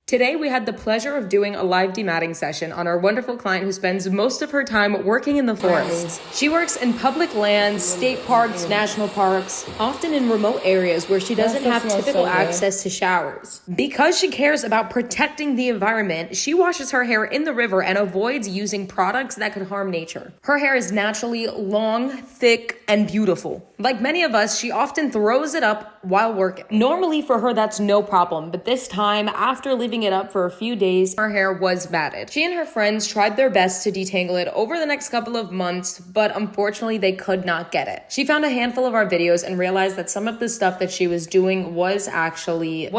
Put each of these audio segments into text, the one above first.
Today, we had the pleasure of doing a live dematting session on our wonderful client who spends most of her time working in the forest. She works in public lands, state parks, national parks, often in remote areas where she doesn't have typical access to showers. Because she cares about protecting the environment, she washes her hair in the river and avoids using products that could harm nature. Her hair is naturally long, thick, and beautiful. Like many of us, she often throws it up while working. Normally for her, that's no problem, but this time, after leaving it up for a few days, her hair was matted. She and her friends tried their best to detangle it over the next couple of months, but unfortunately they could not get it. She found a handful of our videos and realized that some of the stuff that she was doing was actually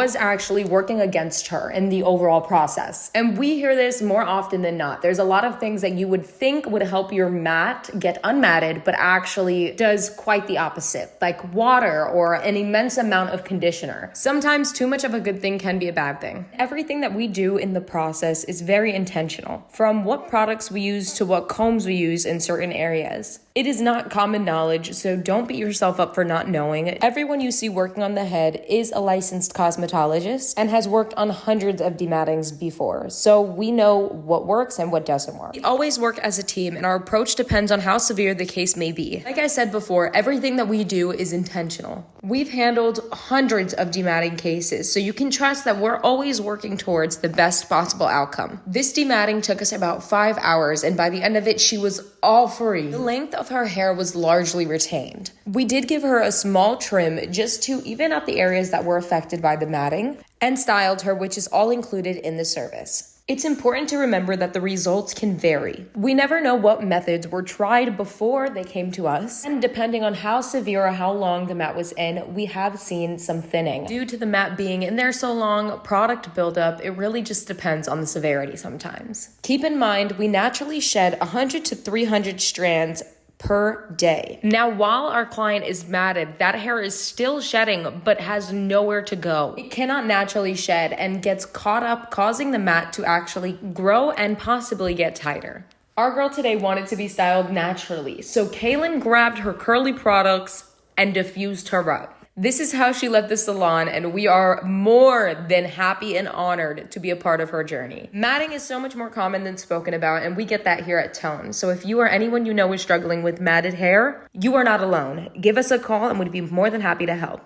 working against her in the overall process. And we hear this more often than not. There's a lot of things that you would think would help your mat get unmatted, but actually does quite the opposite, like water or an immense amount of conditioner. Sometimes too much of a good thing can be a bad thing. Everything that we do in the process is very intentional, from what products we use to what combs we use in certain areas. It is not common knowledge, so don't beat yourself up for not knowing. Everyone you see working on the head is a licensed cosmetologist and has worked on hundreds of demattings before, so we know what works and what doesn't work. We always work as a team, and our approach depends on how severe the case may be. Like I said before, everything that we do is intentional. We've handled hundreds of dematting cases, so you can trust that we're always working towards the best possible outcome. This dematting took us about 5 hours, and by the end of it, she was all free. The length of her hair was largely retained. We did give her a small trim just to even out the areas that were affected by the matting, and styled her, which is all included in the service. It's important to remember that the results can vary. We never know what methods were tried before they came to us, and depending on how severe or how long the mat was in, we have seen some thinning. Due to the mat being in there so long, product buildup, it really just depends on the severity sometimes. Keep in mind, we naturally shed 100 to 300 strands per day. Now, while our client is matted, that hair is still shedding but has nowhere to go. It cannot naturally shed and gets caught up, causing the mat to actually grow and possibly get tighter. Our girl today wanted to be styled naturally, so Kaylin grabbed her curly products and diffused her up. This is how she left the salon, and we are more than happy and honored to be a part of her journey. Matting is so much more common than spoken about, and we get that here at Tone. So if you or anyone you know is struggling with matted hair, you are not alone. Give us a call and we'd be more than happy to help.